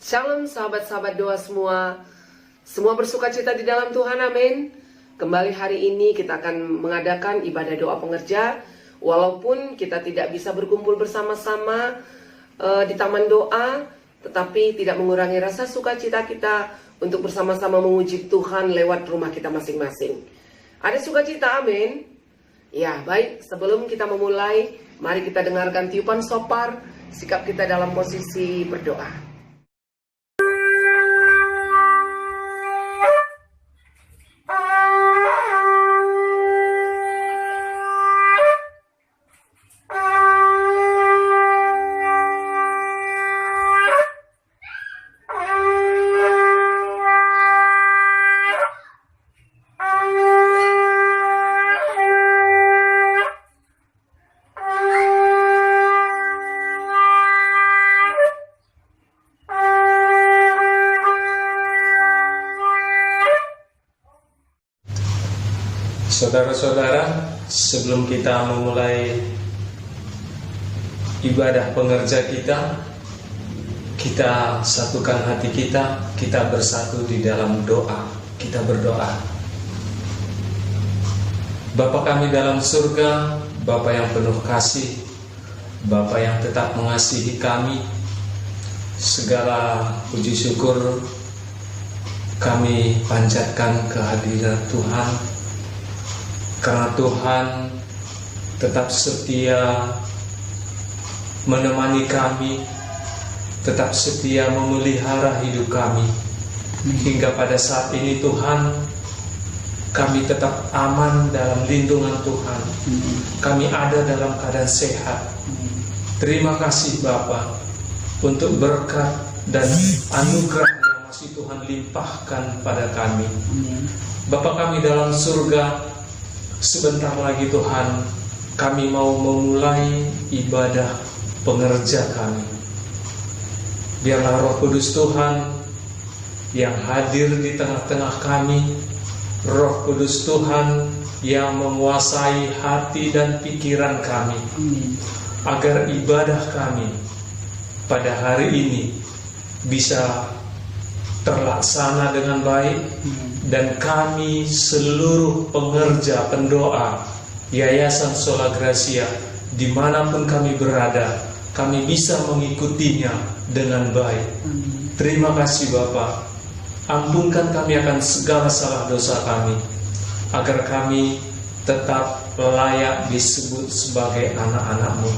Shalom sahabat-sahabat doa semua. Semua bersuka cita di dalam Tuhan, amin. Kembali hari ini kita akan mengadakan ibadah doa pengerja. Walaupun kita tidak bisa berkumpul bersama-sama di taman doa, tetapi tidak mengurangi rasa sukacita kita untuk bersama-sama memuji Tuhan lewat rumah kita masing-masing. Ada sukacita, amin. Ya, baik, sebelum kita memulai, mari kita dengarkan tiupan sopar, sikap kita dalam posisi berdoa. Saudara-saudara, sebelum kita memulai ibadah pengerja kita satukan hati kita bersatu di dalam doa. Kita berdoa. Bapa kami dalam surga, Bapa yang penuh kasih, Bapa yang tetap mengasihi kami, segala puji syukur kami panjatkan kehadiran Tuhan. Karena Tuhan tetap setia menemani kami, tetap setia memelihara hidup kami. Hingga pada saat ini Tuhan, kami tetap aman dalam lindungan Tuhan. Kami ada dalam keadaan sehat. Terima kasih Bapa untuk berkat dan anugerah yang masih Tuhan limpahkan pada kami. Bapa kami dalam surga, sebentar lagi Tuhan, kami mau memulai ibadah pengerja kami. Biarlah Roh Kudus Tuhan yang hadir di tengah-tengah kami, Roh Kudus Tuhan yang menguasai hati dan pikiran kami, agar ibadah kami pada hari ini bisa terlaksana dengan baik. Dan kami seluruh pengerja, pendoa Yayasan Sola Gracia, dimanapun kami berada, kami bisa mengikutinya dengan baik. Terima kasih Bapa. Ampunkan kami akan segala salah dosa kami, agar kami tetap layak disebut sebagai anak-anak-Mu.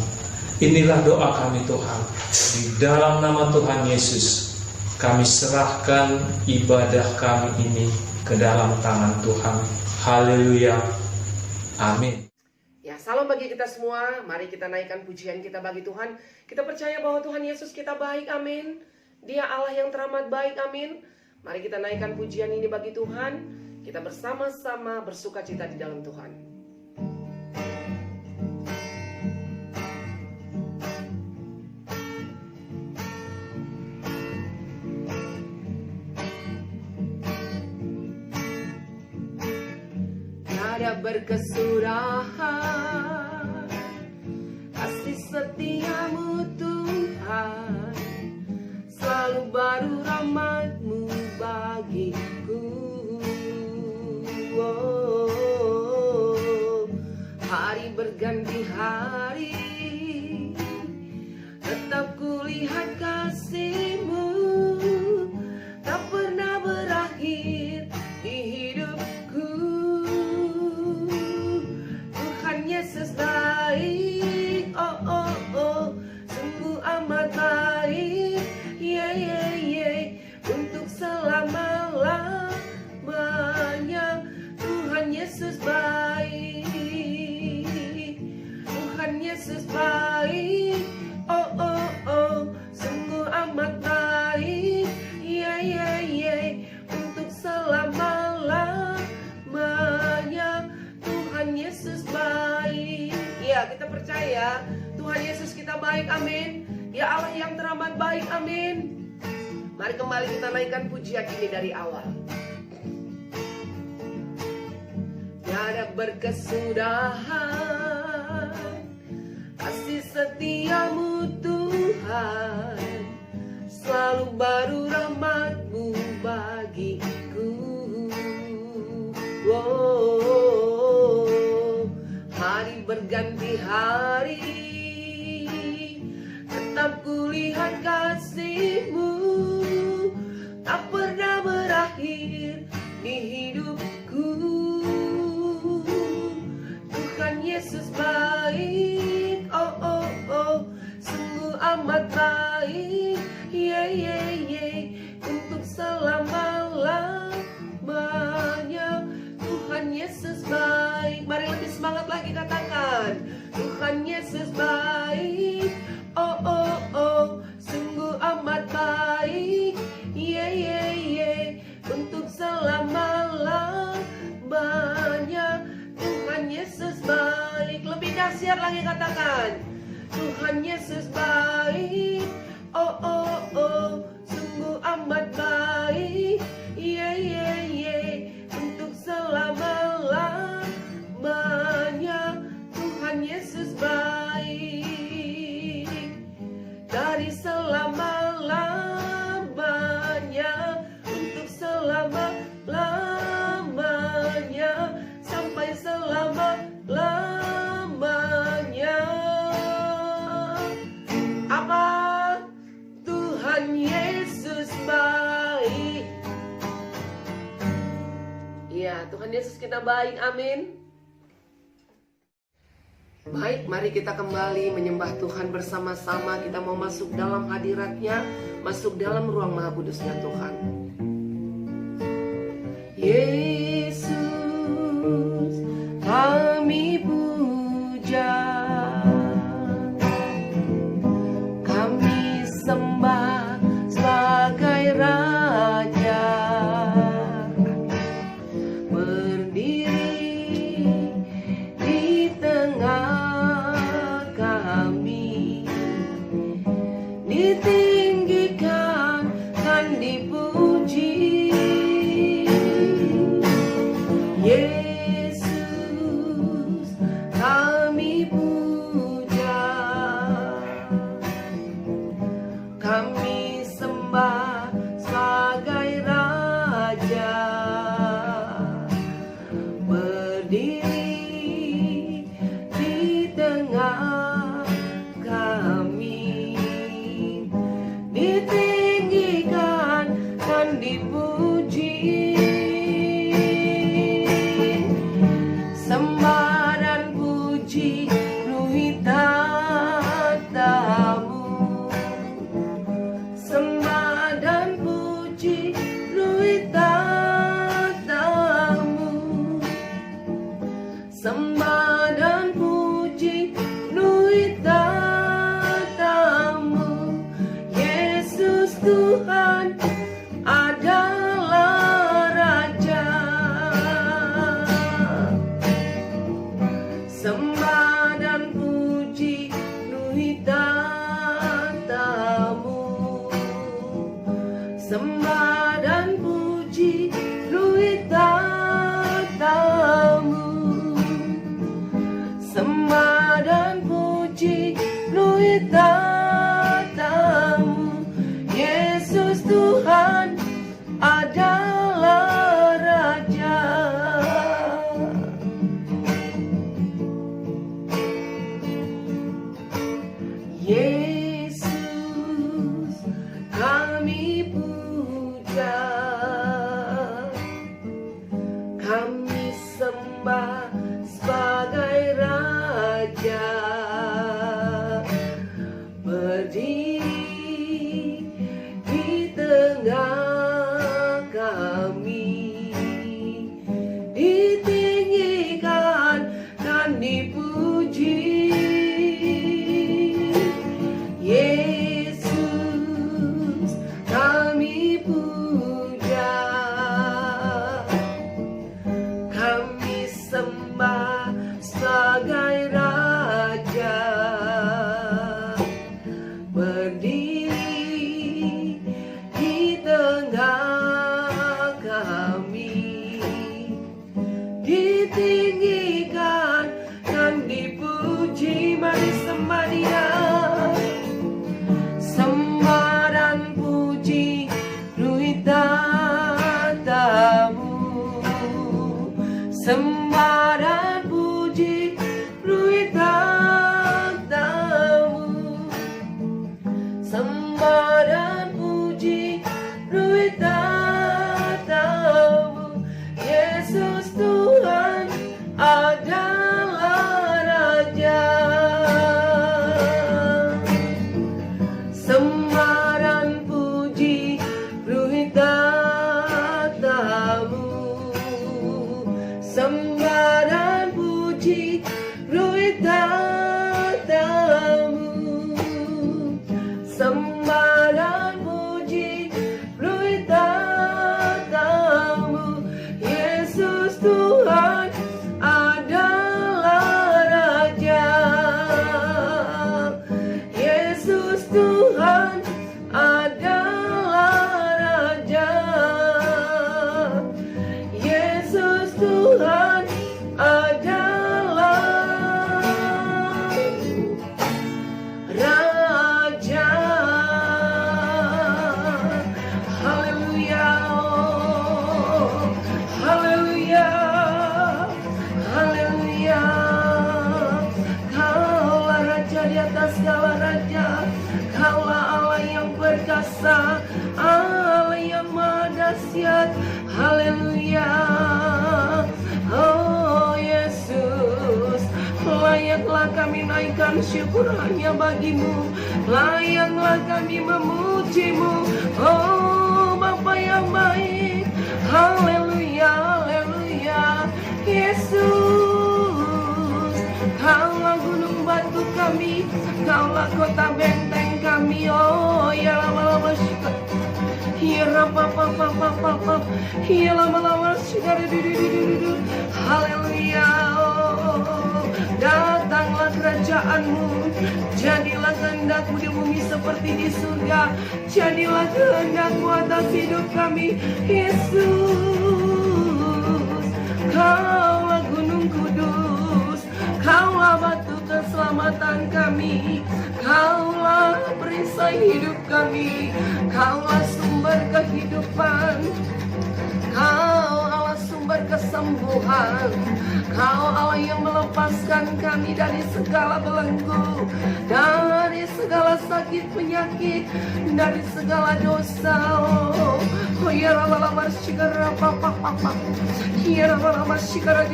Inilah doa kami Tuhan. Di dalam nama Tuhan Yesus, kami serahkan ibadah kami ini ke dalam tangan Tuhan. Haleluya. Amin. Ya, salam bagi kita semua. Mari kita naikkan pujian kita bagi Tuhan. Kita percaya bahwa Tuhan Yesus kita baik, amin. Dia Allah yang teramat baik, amin. Mari kita naikkan pujian ini bagi Tuhan. Kita bersama-sama bersuka cita di dalam Tuhan. Berkesudahan kasih setiamu Tuhan, selalu baru rahmat-Mu bagiku. Hari berganti hari, tetap kulihat kasih-Mu tak pernah berakhir di hidupku. Yesus baik, oh oh oh, sungguh amat baik, yeah yeah yeah, untuk selama-lamanya. Tuhan Yesus baik, Tuhan Yesus baik, oh oh oh, sungguh amat baik, yeah yeah yeah, untuk selama-lamanya. Tuhan Yesus baik. Ya, kita percaya Tuhan Yesus kita baik, amin. Ya Allah yang teramat baik, amin. Mari kembali kita naikkan pujian ini dari awal. Tiada berkesudahan kasih setiamu Tuhan, selalu baru hari-hari tetap kulihat kasih-Mu tak pernah berakhir di hidupku. Tuhan Yesus baik, oh oh oh, sungguh amat baik, untuk selama-lamanya. Tuhan Yesus baik. Mari lebih semangat lagi katakan, Tuhan Yesus baik, oh oh oh, sungguh amat baik, untuk selama-lamanya. Tuhan Yesus baik. Lebih dahsyat lagi katakan, Tuhan Yesus baik, oh oh oh, sungguh amat baik, untuk selama-lamanya. Tuhan Yesus baik. Dari selama-lamanya, untuk selama-lamanya, sampai selama-lamanya. Apa? Tuhan Yesus baik. Ya, Tuhan Yesus kita baik, amin. Baik, mari kita kembali menyembah Tuhan bersama-sama. Kita mau masuk dalam hadirat-Nya, masuk dalam ruang Maha Kudus-Nya Tuhan. Yesus, kami puja, kami sembah sebagai Raja, berdiri di tengah kami, ditinggikan dan dipuji. Yesus, kami puja, kami sembah sebagai Raja, berdiri di tengah kami, ditinggikan dan dipuji. Sembah dan puji penuhi tatamu, sembah dan puji penuhi tatamu, sembah dan puji penuhi tatamu. Yesus Tuhan adalah Raja, sembah dan puji penuhi tatamu, sembah dan puji penuhi tatamu, sembah dan puji penuhi tatamu. Yesus Tuhan adalah Raja. Yesus, kami puja, kami sembah sebagai Raja, berdiri di tengah kami, ditinggikan dan dipuji. Yesus, kami puja, kami sembah sebagai Raja, berdiri di tengah Allah yang maha dahsyat. Haleluya. Oh Yesus, layaklah kami naikkan syukur hanya bagimu, layaklah kami memujimu. Oh Bapa yang baik, haleluya, haleluya. Yesus, Kaulah gunung batu kami, Kaulah kota benteng kami. Oh ya lama-lama syukur, ya rapa-papa-papa-papa, ya lama-lama syukur. Haleluya. Oh, datanglah kerajaanmu, jadilah kehendakmu di bumi seperti di surga. Jadilah kehendakmu atas hidup kami. Yesus, Kaulah gunung kudus, Kaulah batu keselamatan kami, Kaulah perisai hidup kami, Kaulah sumber kehidupan, Kau Allah sumber kesembuhan, Kau Allah yang melepaskan kami dari segala belenggu, dari segala sakit penyakit, dari segala dosa. Oh ya lama-lama syikara papa, ya lama-lama syikara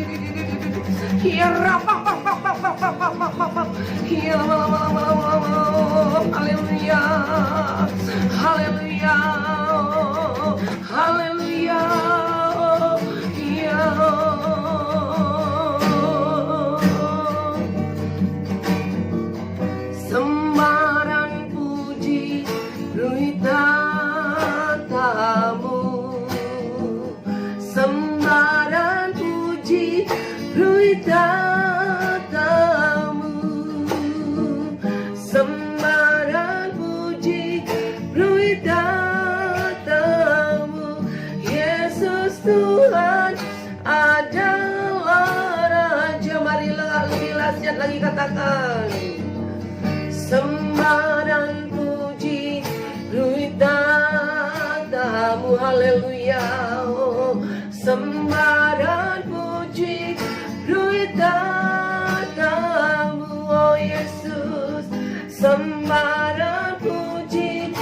ya rapa, ya lama-lama. Haleluya, haleluya, haleluya. Ya sembaran puji ruitatamu, sembaran puji ruitatamu, sembaran puji ruitatamu. Yesus Tuhan adalah Raja. Marilah lebih lasiat lagi katakan, sembaran puji ruitatamu. Haleluya. Oh, sembaran puji ruitatamu. Oh Yesus, sembaran puji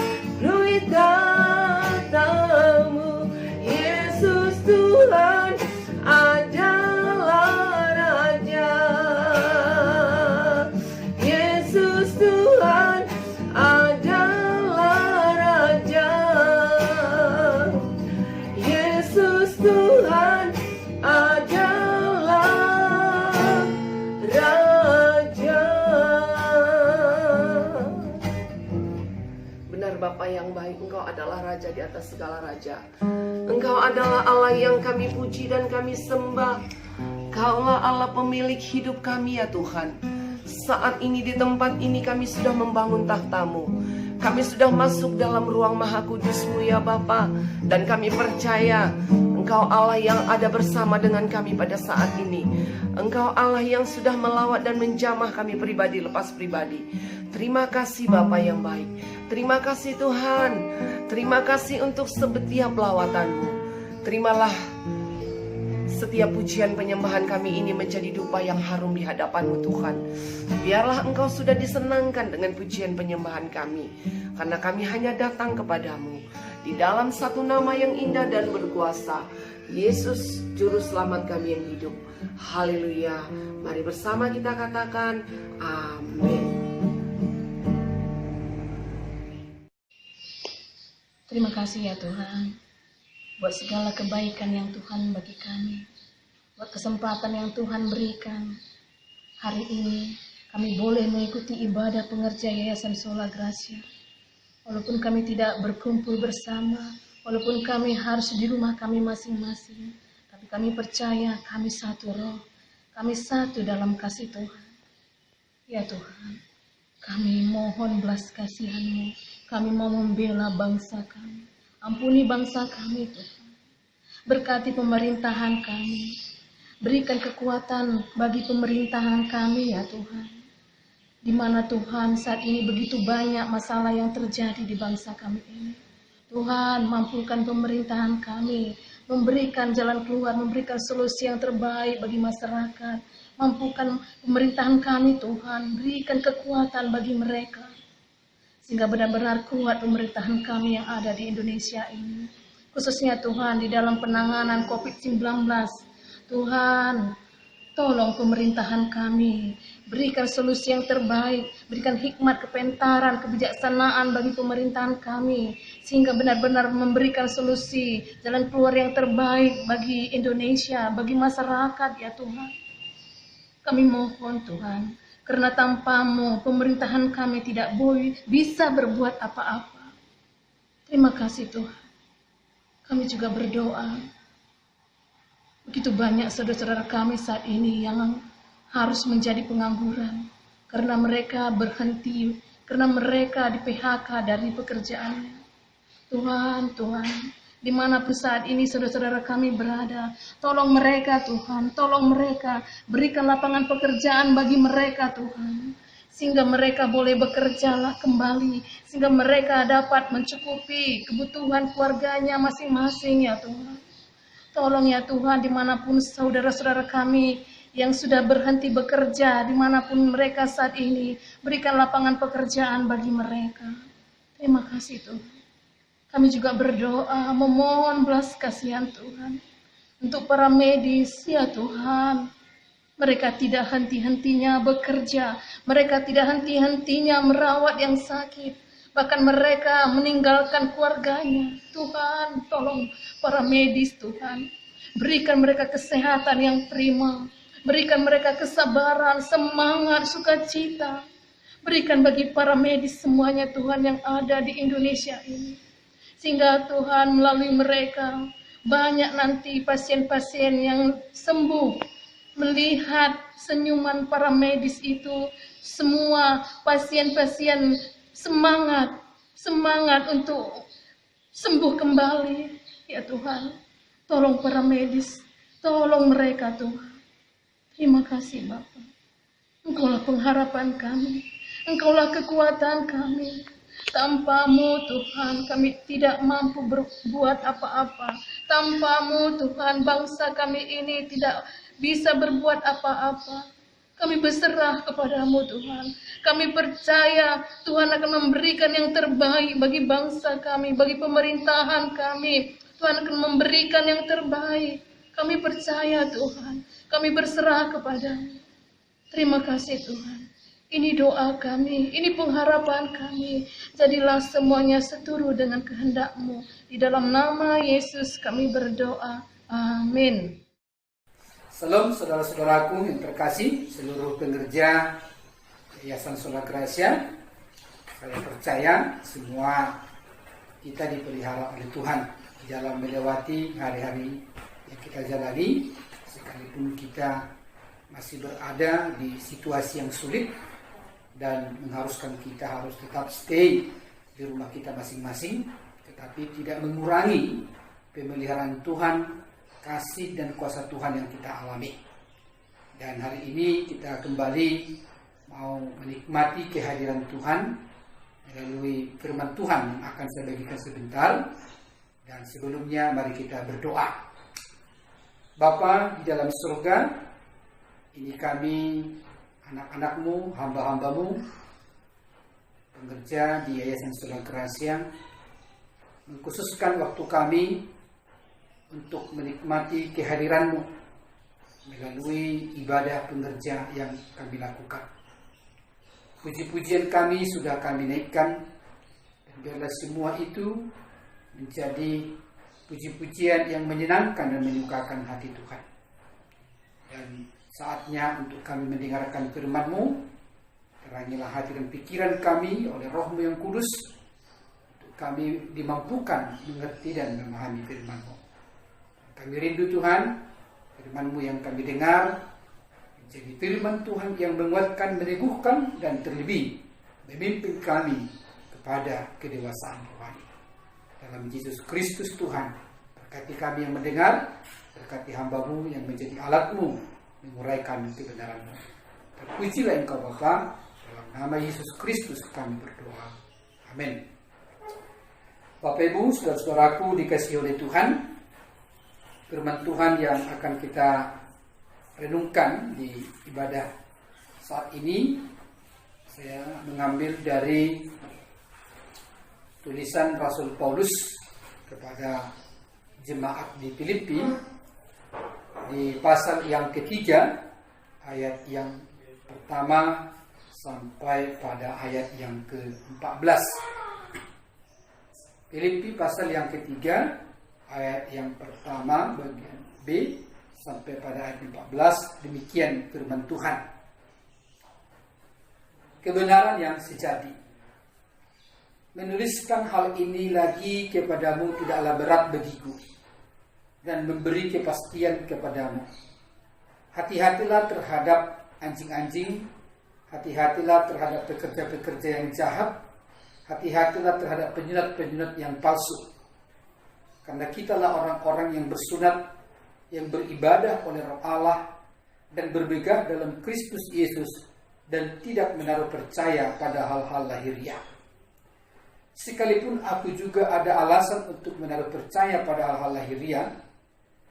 ruitatamu. Yesus Tuhan adalah Raja. Yesus Tuhan adalah Raja. Yesus Tuhan adalah Raja. Benar Bapa yang baik, Engkau adalah Raja di atas segala raja. Engkau adalah Allah yang kami puji dan kami sembah. Kaulah Allah pemilik hidup kami ya Tuhan. Saat ini di tempat ini kami sudah membangun tahta-Mu. Kami sudah masuk dalam ruang maha kudus-Mu ya Bapa. Dan kami percaya Engkau Allah yang ada bersama dengan kami pada saat ini. Engkau Allah yang sudah melawat dan menjamah kami pribadi lepas pribadi. Terima kasih Bapa yang baik. Terima kasih Tuhan. Terima kasih untuk setiap lawatan-Mu. Terimalah setiap pujian penyembahan kami ini menjadi dupa yang harum di hadapan-Mu Tuhan. Biarlah Engkau sudah disenangkan dengan pujian penyembahan kami, karena kami hanya datang kepadamu di dalam satu nama yang indah dan berkuasa, Yesus Juru Selamat kami yang hidup. Haleluya. Mari bersama kita katakan amin. Terima kasih ya Tuhan, buat segala kebaikan yang Tuhan bagi kami, buat kesempatan yang Tuhan berikan. Hari ini kami boleh mengikuti ibadah pengerja Yayasan Sola Gracia. Walaupun kami tidak berkumpul bersama, walaupun kami harus di rumah kami masing-masing, tapi kami percaya kami satu roh, kami satu dalam kasih Tuhan. Ya Tuhan, kami mohon belas kasihan-Mu, kami mau membela bangsa kami. Ampuni bangsa kami Tuhan. Berkati pemerintahan kami. Berikan kekuatan bagi pemerintahan kami ya Tuhan. Di mana Tuhan saat ini begitu banyak masalah yang terjadi di bangsa kami ini. Tuhan mampukan pemerintahan kami. Memberikan jalan keluar, memberikan solusi yang terbaik bagi masyarakat. Mampukan pemerintahan kami Tuhan. Berikan kekuatan bagi mereka. sehingga benar-benar kuat pemerintahan kami yang ada di Indonesia ini. Khususnya Tuhan di dalam penanganan COVID-19. Tuhan, tolong pemerintahan kami, berikan solusi yang terbaik, berikan hikmat, kepintaran, kebijaksanaan bagi pemerintahan kami, sehingga benar-benar memberikan solusi, jalan keluar yang terbaik bagi Indonesia, bagi masyarakat ya Tuhan. Kami mohon Tuhan, karena tanpa-Mu pemerintahan kami tidak bisa berbuat apa-apa. Terima kasih Tuhan. Kami juga berdoa. Begitu banyak saudara-saudara kami saat ini yang harus menjadi pengangguran karena mereka berhenti, karena mereka di PHK dari pekerjaannya. Tuhan, dimanapun saat ini saudara-saudara kami berada, tolong mereka Tuhan, tolong mereka, berikan lapangan pekerjaan bagi mereka Tuhan, sehingga mereka boleh bekerja kembali, sehingga mereka dapat mencukupi kebutuhan keluarganya masing-masing ya Tuhan. Tolong ya Tuhan, dimanapun saudara-saudara kami yang sudah berhenti bekerja, dimanapun mereka saat ini, berikan lapangan pekerjaan bagi mereka. Terima kasih Tuhan. Kami juga berdoa, memohon belas kasihan Tuhan, untuk para medis ya Tuhan. Mereka tidak henti-hentinya bekerja, mereka tidak henti-hentinya merawat yang sakit, bahkan mereka meninggalkan keluarganya. Tuhan, tolong para medis Tuhan, berikan mereka kesehatan yang prima, berikan mereka kesabaran, semangat, sukacita. Berikan bagi para medis semuanya Tuhan yang ada di Indonesia ini, sehingga Tuhan melalui mereka banyak nanti pasien-pasien yang sembuh, melihat senyuman para medis itu, semua pasien-pasien semangat untuk sembuh kembali. Ya Tuhan, tolong para medis, tolong mereka Tuhan. Terima kasih Bapa. Engkaulah pengharapan kami, Engkaulah kekuatan kami. Tanpa-Mu Tuhan kami tidak mampu berbuat apa-apa. Tanpa-Mu Tuhan bangsa kami ini tidak bisa berbuat apa-apa. Kami berserah kepada-Mu Tuhan. Kami percaya Tuhan akan memberikan yang terbaik bagi bangsa kami, bagi pemerintahan kami. Tuhan akan memberikan yang terbaik. Kami percaya Tuhan. Kami berserah kepada-Mu. Terima kasih Tuhan. Ini doa kami, ini pengharapan kami. Jadilah semuanya seturut dengan kehendak-Mu. Di dalam nama Yesus kami berdoa. Amin. Salam saudara-saudaraku yang terkasih, seluruh pengerja Yayasan Sola Gracia. Saya percaya semua kita dipelihara oleh Tuhan dalam melewati hari-hari yang kita jalani, sekalipun kita masih berada di situasi yang sulit dan mengharuskan kita harus tetap stay di rumah kita masing-masing, tetapi tidak mengurangi pemeliharaan Tuhan, kasih dan kuasa Tuhan yang kita alami. Dan hari ini kita kembali mau menikmati kehadiran Tuhan melalui firman Tuhan yang akan saya bagikan sebentar. Dan sebelumnya mari kita berdoa. Bapa di dalam surga, ini kami anak-anak-Mu, hamba-hamba-Mu, pengerja di Yayasan Sola Gracia, mengkhususkan waktu kami untuk menikmati kehadiran-Mu melalui ibadah pengerja yang kami lakukan. Puji-pujian kami sudah kami naikkan, dan biarlah semua itu menjadi puji-pujian yang menyenangkan dan menyukakan hati Tuhan. Dan saatnya untuk kami mendengarkan firman-Mu, terangilah hati dan pikiran kami oleh Roh-Mu yang kudus, untuk kami dimampukan mengerti dan memahami firman-Mu. Kami rindu Tuhan, firman-Mu yang kami dengar menjadi firman Tuhan yang menguatkan, meneguhkan, dan terlebih memimpin kami kepada kedewasaan rohani. Dalam Yesus Kristus Tuhan, berkati kami yang mendengar, berkati hamba-Mu yang menjadi alat-Mu menguraikan kebenaran-Mu. Terpujilah Engkau Bapa, dalam nama Yesus Kristus kami berdoa. Amin. Bapak Ibu, saudara-saudaraku dikasihi oleh Tuhan, firman Tuhan yang akan kita renungkan di ibadah saat ini, saya mengambil dari tulisan Rasul Paulus kepada jemaat di Filipi di pasal yang ketiga ayat yang pertama sampai pada ayat yang ke-14. Filipi pasal yang ketiga ayat yang pertama bagian B sampai pada ayat 14, demikian firman Tuhan. Kebenaran yang sejati. Menuliskan hal ini lagi kepadamu tidaklah berat bagiku, dan memberi kepastian kepadamu. Hati-hatilah terhadap anjing-anjing, hati-hatilah terhadap pekerja-pekerja yang jahat, hati-hatilah terhadap penjilat-penjilat yang palsu. Karena kitalah orang-orang yang bersunat, yang beribadah oleh Roh Allah, dan bermegah dalam Kristus Yesus, dan tidak menaruh percaya pada hal-hal lahiriah. Sekalipun aku juga ada alasan untuk menaruh percaya pada hal-hal lahiriah,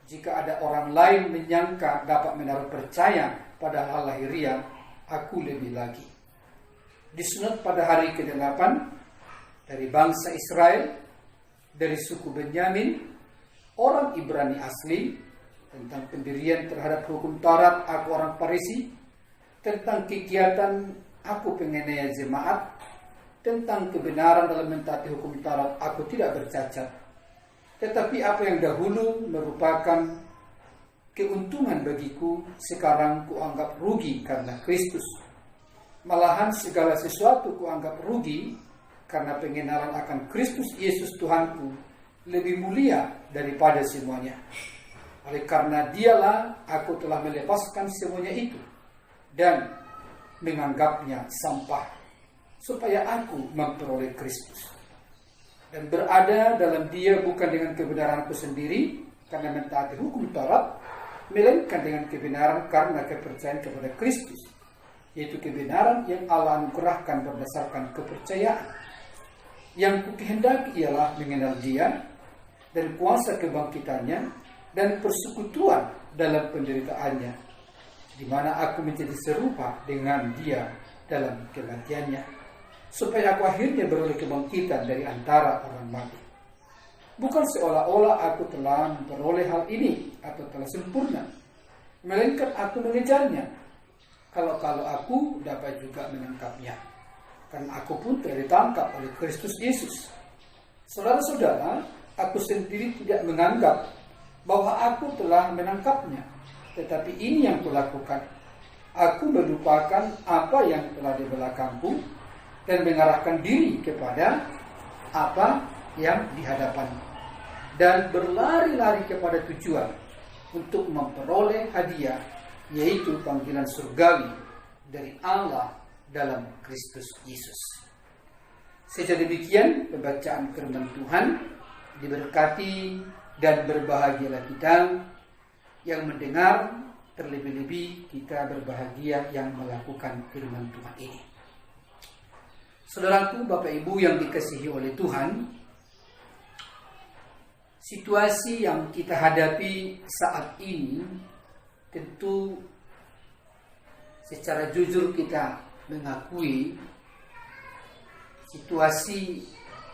jika ada orang lain menyangka dapat menaruh percaya pada hal lahiriah, aku lebih lagi. Disunat pada hari ke-8 dari bangsa Israel, dari suku Benyamin, orang Ibrani asli, tentang pendirian terhadap hukum Taurat aku orang Farisi, tentang kegiatan aku penganiaya jemaat, tentang kebenaran dalam mentaati hukum Taurat aku tidak bercacat. Tetapi apa yang dahulu merupakan keuntungan bagiku, sekarang kuanggap rugi karena Kristus. Malahan segala sesuatu kuanggap rugi karena pengenalan akan Kristus Yesus Tuhanku lebih mulia daripada semuanya. Oleh karena dialah aku telah melepaskan semuanya itu dan menganggapnya sampah, supaya aku memperoleh Kristus dan berada dalam dia bukan dengan kebenaranku sendiri karena mentaati hukum Taurat, melainkan dengan kebenaran karena kepercayaan kepada Kristus, yaitu kebenaran yang Allah anugerahkan berdasarkan kepercayaan. Yang kukehendaki ialah mengenal dia dan kuasa kebangkitannya dan persekutuan dalam penderitaannya, di mana aku menjadi serupa dengan dia dalam kematiannya, supaya aku akhirnya beroleh kebangkitan dari antara orang mati. Bukan seolah-olah aku telah memperoleh hal ini atau telah sempurna, melainkan aku mengejarnya. Kalau aku dapat juga menangkapnya, karena aku pun telah ditangkap oleh Kristus Yesus. Saudara-saudara, aku sendiri tidak menganggap bahwa aku telah menangkapnya, tetapi ini yang kulakukan. Aku melupakan apa yang telah di belakangku dan mengarahkan diri kepada apa yang di hadapanku, dan berlari-lari kepada tujuan untuk memperoleh hadiah, yaitu panggilan surgawi dari Allah dalam Kristus Yesus. Sejak demikian pembacaan firman Tuhan. Diberkati dan berbahagialah kita yang mendengar, terlebih-lebih kita berbahagia yang melakukan firman Tuhan ini. Saudaraku, Bapak Ibu yang dikasihi oleh Tuhan, situasi yang kita hadapi saat ini tentu secara jujur kita mengakui situasi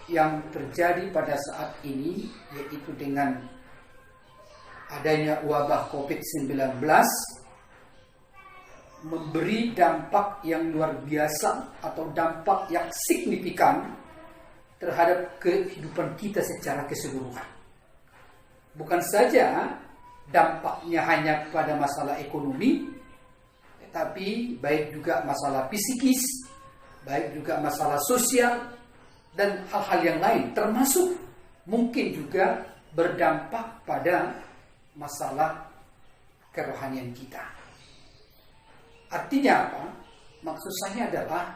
yang terjadi pada saat ini, yaitu dengan adanya wabah COVID-19 memberi dampak yang luar biasa atau dampak yang signifikan terhadap kehidupan kita secara keseluruhan. Bukan saja dampaknya hanya pada masalah ekonomi, tetapi baik juga masalah psikis, baik juga masalah sosial, dan hal-hal yang lain, termasuk mungkin juga berdampak pada masalah kerohanian kita. Artinya apa? Maksud saya adalah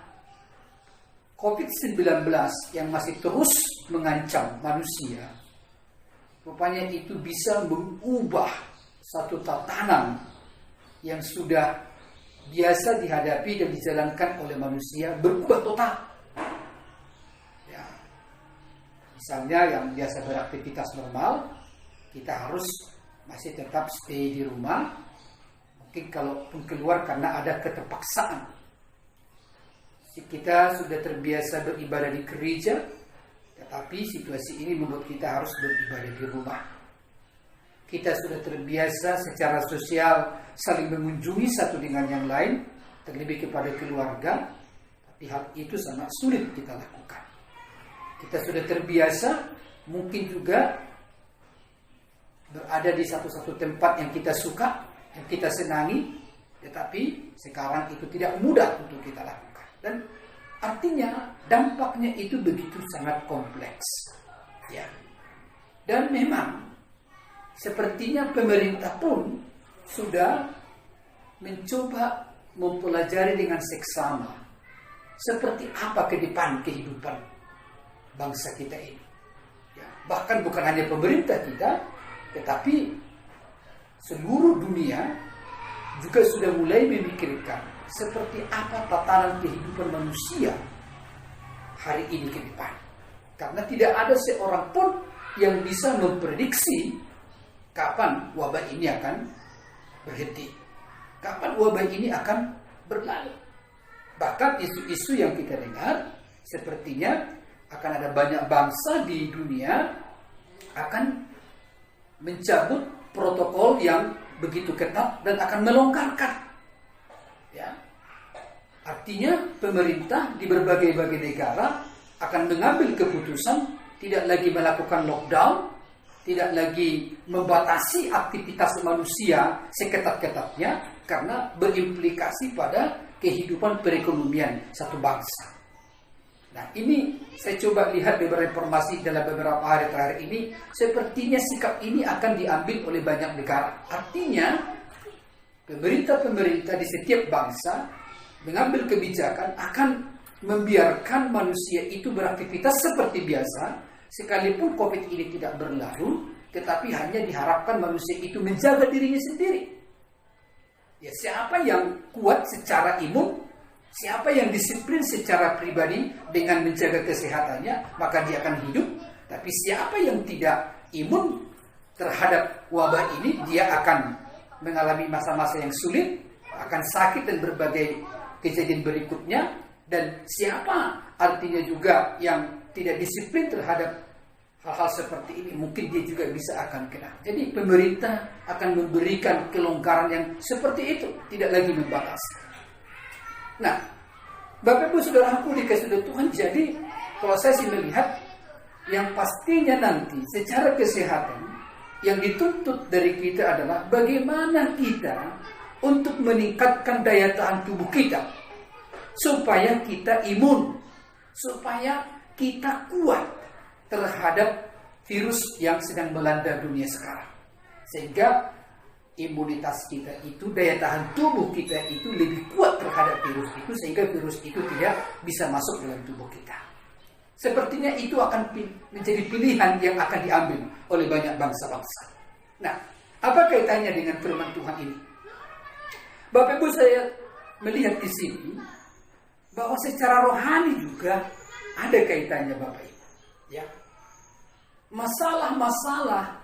COVID-19 yang masih terus mengancam manusia, rupanya itu bisa mengubah satu tatanan yang sudah biasa dihadapi dan dijalankan oleh manusia, berubah total. Misalnya yang biasa beraktivitas normal, kita harus masih tetap stay di rumah. Mungkin kalaupun keluar karena ada keterpaksaan. Kita sudah terbiasa beribadah di gereja, Tapi situasi ini membuat kita harus beribadah di rumah. Kita sudah terbiasa secara sosial saling mengunjungi satu dengan yang lain, terlebih kepada keluarga, tapi hal itu sangat sulit kita lakukan. Kita sudah terbiasa mungkin juga berada di satu tempat yang kita suka, yang kita senangi, tetapi sekarang itu tidak mudah untuk kita lakukan. Dan artinya dampaknya itu begitu sangat kompleks. Ya. Dan memang sepertinya pemerintah pun sudah mencoba mempelajari dengan seksama seperti apa ke depan kehidupan bangsa kita ini. Ya, bahkan bukan hanya pemerintah kita, tetapi seluruh dunia juga sudah mulai memikirkan seperti apa tatanan kehidupan manusia hari ini ke depan. Karena tidak ada seorang pun yang bisa memprediksi kapan wabah ini akan berhenti, kapan wabah ini akan berlalu. Bahkan isu-isu yang kita dengar sepertinya akan ada banyak bangsa di dunia akan mencabut protokol yang begitu ketat dan akan melonggarkan. Ya. Artinya pemerintah di berbagai-bagai negara akan mengambil keputusan tidak lagi melakukan lockdown, tidak lagi membatasi aktivitas manusia seketat-ketatnya karena berimplikasi pada kehidupan perekonomian satu bangsa. Nah, ini saya coba lihat beberapa informasi dalam beberapa hari terakhir ini, sepertinya sikap ini akan diambil oleh banyak negara. Artinya pemerintah-pemerintah di setiap bangsa mengambil kebijakan akan membiarkan manusia itu beraktivitas seperti biasa, sekalipun COVID ini tidak berlalu, tetapi hanya diharapkan manusia itu menjaga dirinya sendiri. Ya, siapa yang kuat secara imun, siapa yang disiplin secara pribadi dengan menjaga kesehatannya, maka dia akan hidup. Tapi siapa yang tidak imun terhadap wabah ini, dia akan mengalami masa-masa yang sulit, akan sakit dan berbagai kejadian berikutnya. Dan siapa artinya juga yang tidak disiplin terhadap hal-hal seperti ini, mungkin dia juga bisa akan kena. Jadi pemerintah akan memberikan kelonggaran yang seperti itu, tidak lagi membatasi. Nah, Bapak Ibu Saudaraku dikasih oleh Tuhan, jadi kalau saya sih melihat yang pastinya nanti secara kesehatan yang dituntut dari kita adalah bagaimana kita untuk meningkatkan daya tahan tubuh kita supaya kita imun, supaya kita kuat terhadap virus yang sedang melanda dunia sekarang. Sehingga imunitas kita itu, daya tahan tubuh kita itu lebih kuat terhadap virus itu, sehingga virus itu tidak bisa masuk dalam tubuh kita. Sepertinya itu akan menjadi pilihan yang akan diambil oleh banyak bangsa-bangsa. Nah, apa kaitannya dengan firman Tuhan ini? Bapak Ibu, saya melihat di sini bahwa secara rohani juga ada kaitannya, Bapak Ibu. Ya. Masalah-masalah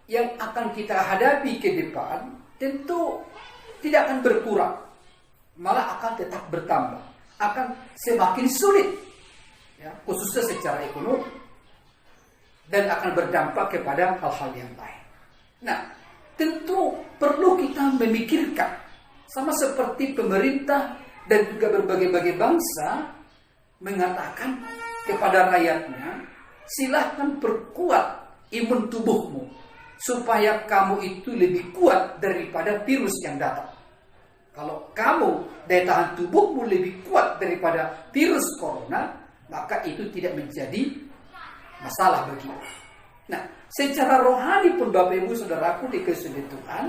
yang akan kita hadapi ke depan tentu tidak akan berkurang, malah akan tetap bertambah, akan semakin sulit, ya, khususnya secara ekonomi, dan akan berdampak kepada hal-hal yang lain. Nah, tentu perlu kita memikirkan, sama seperti pemerintah dan juga berbagai-bagai bangsa mengatakan kepada rakyatnya, silahkan perkuat imun tubuhmu supaya kamu itu lebih kuat daripada virus yang datang. Kalau kamu daya tahan tubuhmu lebih kuat daripada virus corona, maka itu tidak menjadi masalah bagimu. Nah, secara rohani pun Bapak Ibu Saudaraku dikasih oleh Tuhan,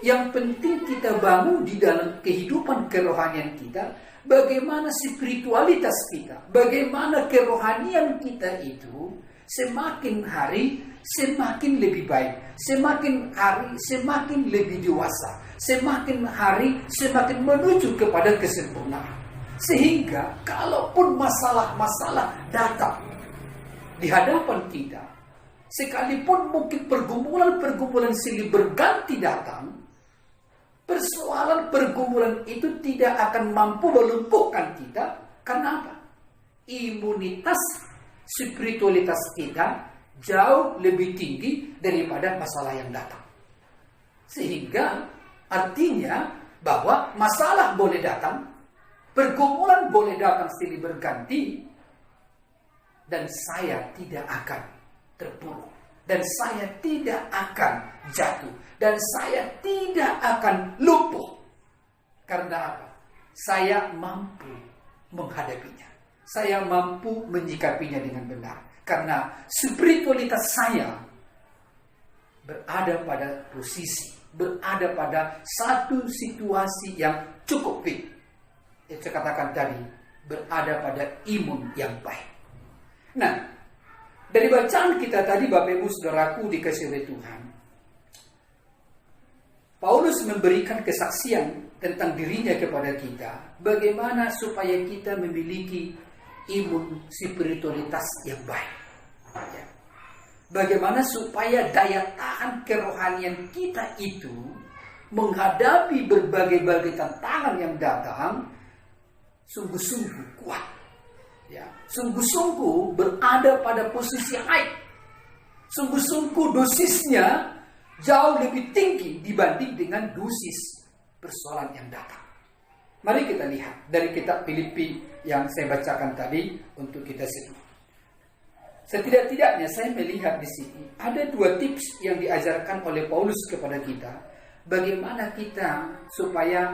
yang penting kita bangun di dalam kehidupan kerohanian kita, bagaimana spiritualitas kita, bagaimana kerohanian kita itu semakin hari semakin lebih baik, semakin hari semakin lebih dewasa, semakin hari semakin menuju kepada kesempurnaan. Sehingga kalaupun masalah-masalah datang di hadapan kita, sekalipun mungkin pergumulan-pergumulan silih berganti datang, persoalan-pergumulan itu tidak akan mampu melumpuhkan kita. Karena apa? Imunitas spiritualitas kita jauh lebih tinggi daripada masalah yang datang. Sehingga artinya bahwa masalah boleh datang, pergumulan boleh datang silih berganti, dan saya tidak akan terpuruk, dan saya tidak akan jatuh, dan saya tidak akan lumpuh. Karena apa? Saya mampu menghadapinya. Saya mampu menyikapinya dengan benar. Karena spiritualitas saya berada pada posisi, berada pada satu situasi yang cukup fit. Yang saya katakan tadi, berada pada imun yang baik. Nah, dari bacaan kita tadi, Bapak Ibu Saudaraku dikasihi oleh Tuhan, Paulus memberikan kesaksian tentang dirinya kepada kita, bagaimana supaya kita memiliki imun spiritualitas yang baik. Ya. Bagaimana supaya daya tahan kerohanian kita itu menghadapi berbagai-bagai tantangan yang datang sungguh-sungguh kuat. Ya. Sungguh-sungguh berada pada posisi high. Sungguh-sungguh dosisnya jauh lebih tinggi dibanding dengan dosis persoalan yang datang. Mari kita lihat dari kitab Filipi yang saya bacakan tadi untuk kita sedih. Setidak-tidaknya saya melihat di sini ada 2 tips yang diajarkan oleh Paulus kepada kita, bagaimana kita supaya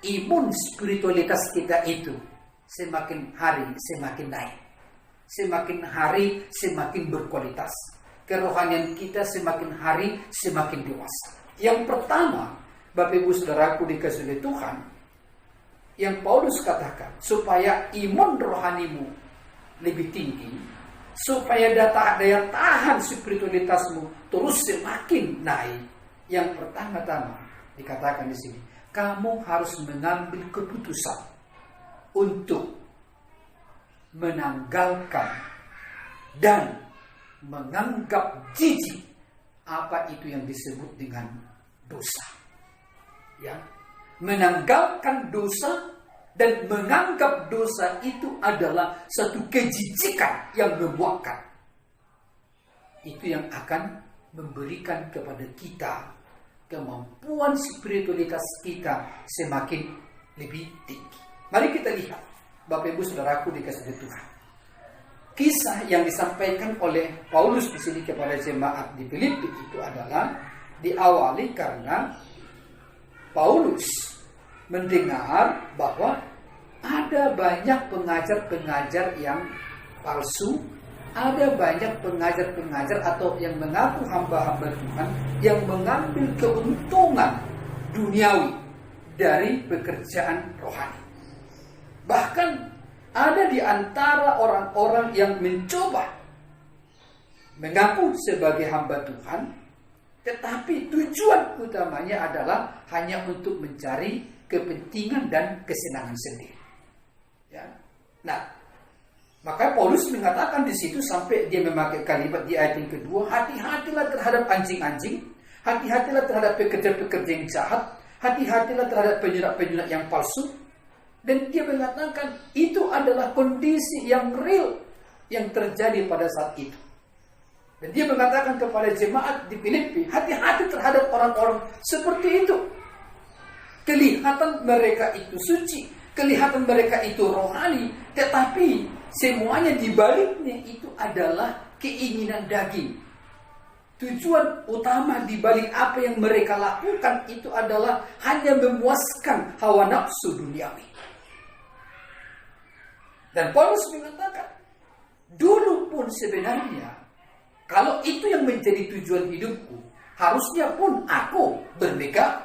imun spiritualitas kita itu semakin hari semakin naik, semakin hari semakin berkualitas, kerohanian kita semakin hari semakin dewasa. Yang pertama, Bapak Ibu Saudaraku dikasihi oleh Tuhan, yang Paulus katakan supaya imun rohanimu lebih tinggi, supaya daya tahan spiritualitasmu terus semakin naik. Yang pertama-tama dikatakan di sini, kamu harus mengambil keputusan untuk menanggalkan dan menganggap jijik apa itu yang disebut dengan dosa. Ya, menanggalkan dosa dan menganggap dosa itu adalah satu kejijikan yang memuakkan. Itu yang akan memberikan kepada kita kemampuan spiritualitas kita semakin lebih tinggi. Mari kita lihat, Bapak Ibu Saudaraku dikasihi Tuhan. Kisah yang disampaikan oleh Paulus di sini kepada jemaat di Filipi itu adalah diawali karena Paulus mendengar bahwa ada banyak pengajar-pengajar yang palsu, ada banyak pengajar-pengajar atau yang mengaku hamba-hamba Tuhan yang mengambil keuntungan duniawi dari pekerjaan rohani. Bahkan ada di antara orang-orang yang mencoba mengaku sebagai hamba Tuhan, tetapi tujuan utamanya adalah hanya untuk mencari kepentingan dan kesenangan sendiri. Ya. Nah, maka Paulus mengatakan di situ sampai dia memakai kalimat di ayat yang kedua, hati-hatilah terhadap anjing-anjing, hati-hatilah terhadap pekerja-pekerja yang jahat, hati-hatilah terhadap penyurat-penyurat yang palsu. Dan dia mengatakan itu adalah kondisi yang real yang terjadi pada saat itu. Dan dia mengatakan kepada jemaat di Filipi, hati-hati terhadap orang-orang seperti itu. Kelihatan mereka itu suci, kelihatan mereka itu rohani, tetapi semuanya di baliknya itu adalah keinginan daging. Tujuan utama di balik apa yang mereka lakukan itu adalah hanya memuaskan hawa nafsu duniawi. Dan Paulus mengatakan, dulu pun sebenarnya kalau itu yang menjadi tujuan hidupku, harusnya pun aku bermegah.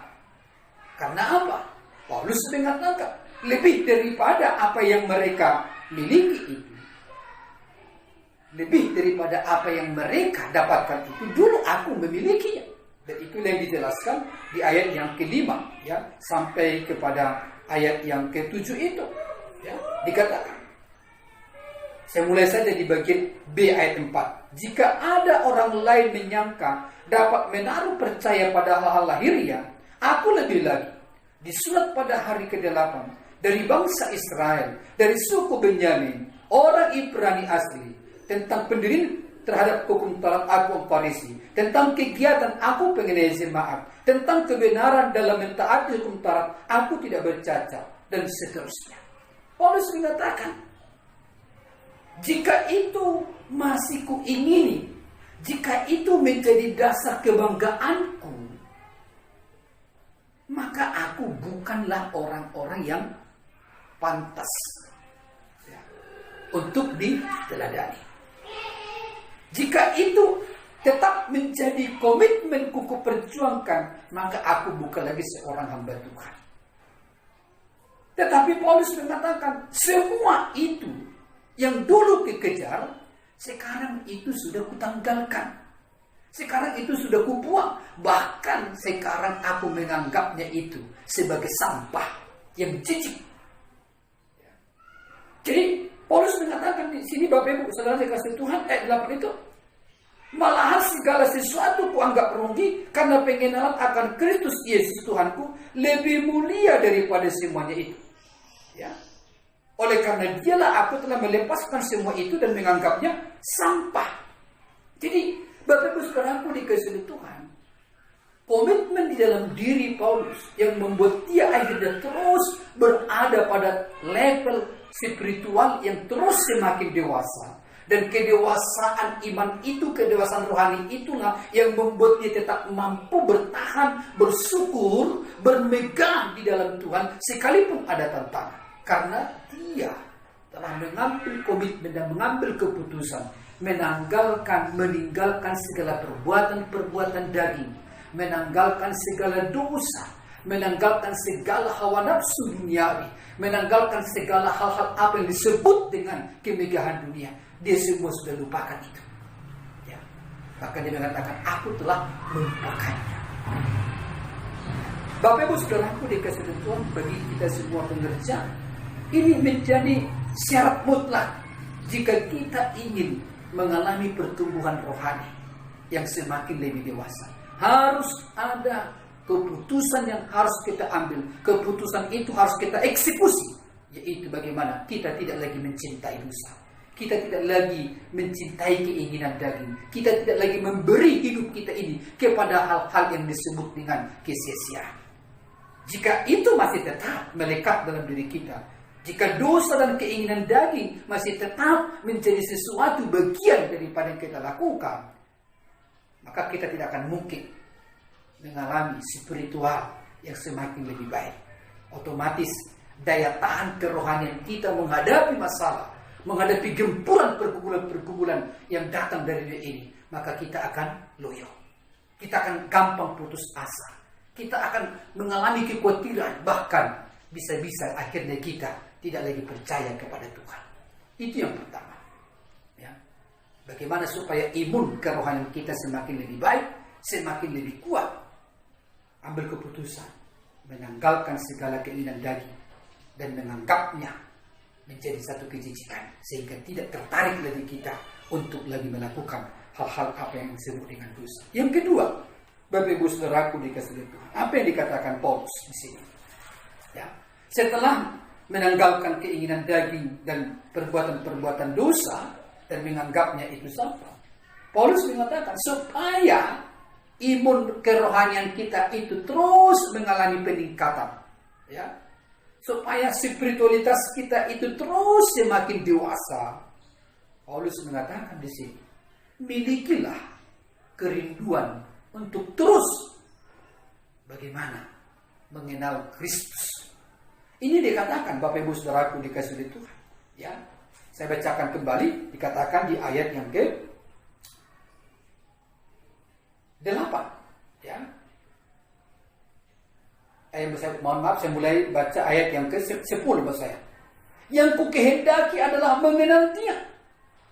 Karena apa? Paulus mengatakan, lebih daripada apa yang mereka miliki itu, lebih daripada apa yang mereka dapatkan itu, dulu aku memilikinya. Dan itulah yang dijelaskan di ayat yang ke-5, ya, sampai kepada ayat yang ke-7 itu, ya, dikatakan. Saya mulai saja di bagian B ayat 4. Jika ada orang lain menyangka dapat menaruh percaya pada hal-hal lahiriah, aku lebih lagi. Disulat pada hari ke-8 dari bangsa Israel, dari suku Benyamin, orang Ibrani asli, tentang pendirian terhadap hukum Taurat aku Farisi, tentang kegiatan aku pengen jemaat, tentang kebenaran dalam mentaati hukum Taurat aku tidak bercacat, dan seterusnya. Paulus mengatakan, jika itu masih kuingini, jika itu menjadi dasar kebanggaanku, maka aku bukanlah orang-orang yang pantas untuk diteladani. Jika itu tetap menjadi komitmenku kuperjuangkan, maka aku bukan lagi seorang hamba Tuhan. Tetapi Paulus mengatakan, semua itu yang dulu dikejar, sekarang itu sudah kutanggalkan. Sekarang itu sudah kubuang. Bahkan sekarang aku menganggapnya itu sebagai sampah yang jijik. Jadi Paulus mengatakan di sini, Bapak Ibu Saudara dikasih Tuhan, ayat 8 itu, malahan segala sesuatu kuanggap rugi karena pengenalan akan Kristus Yesus Tuhanku lebih mulia daripada semuanya itu. Ya. Oleh karena dialah aku telah melepaskan semua itu dan menganggapnya sampah. Jadi Bapak Ibu Saudaraku dikasih Tuhan, komitmen di dalam diri Paulus yang membuat dia akhirnya terus berada pada level spiritual yang terus semakin dewasa. Dan kedewasaan iman itu, kedewasaan rohani itulah yang membuat dia tetap mampu bertahan, bersyukur, bermegang di dalam Tuhan sekalipun ada tantangan. Karena dia telah mengambil komitmen dan mengambil keputusan meninggalkan segala perbuatan-perbuatan daging, menanggalkan segala dosa, menanggalkan segala hawa nafsu duniawi, menanggalkan segala hal-hal apa yang disebut dengan kemegahan dunia. Dia semua sudah lupakan itu. Ya. Maka dia mengatakan, aku telah melupakannya. Bapak Ibu Saudaraku dikasih Tuhan, bagi kita semua pengerja, ini menjadi syarat mutlak jika kita ingin mengalami pertumbuhan rohani yang semakin lebih dewasa. Harus ada keputusan yang harus kita ambil. Keputusan itu harus kita eksekusi, yaitu bagaimana kita tidak lagi mencintai dosa. Kita tidak lagi mencintai keinginan daging. Kita tidak lagi memberi hidup kita ini kepada hal-hal yang disebut dengan kesia-siaan. Jika itu masih tetap melekat dalam diri kita, jika dosa dan keinginan daging masih tetap menjadi sesuatu bagian daripada yang kita lakukan, maka kita tidak akan mungkin mengalami spiritual yang semakin lebih baik. Otomatis daya tahan kerohanian kita menghadapi masalah, menghadapi gempuran pergumulan-pergumulan yang datang dari dunia ini, maka kita akan loyo. Kita akan gampang putus asa. Kita akan mengalami kekhawatiran, bahkan bisa-bisa akhirnya kita tidak lagi percaya kepada Tuhan. Itu yang pertama. Ya. Bagaimana supaya imun kerohanian kita semakin lebih baik, semakin lebih kuat. Ambil keputusan, menanggalkan segala keinginan daging, dan menganggapnya menjadi satu kejijikan, sehingga tidak tertarik lagi kita untuk lagi melakukan hal-hal apa yang disebut dengan dosa. Yang kedua, Bapak Ibu Saudaraku dikasih Tuhan, apa yang dikatakan Paulus di sini? Ya, setelah menanggalkan keinginan daging dan perbuatan-perbuatan dosa dan menganggapnya itu sampah, Paulus mengatakan supaya imun kerohanian kita itu terus mengalami peningkatan, ya. Supaya spiritualitas kita itu terus semakin dewasa, Paulus mengatakan di sini, milikilah kerinduan untuk terus bagaimana mengenal Kristus. Ini dikatakan Bapak Ibu Saudaraku dikasih oleh Tuhan. Ya, saya bacakan kembali, dikatakan di ayat yang ke-8. Ya. Mohon maaf, saya mulai baca ayat yang ke-10 buat saya. Yang kukehendaki adalah mengenal Dia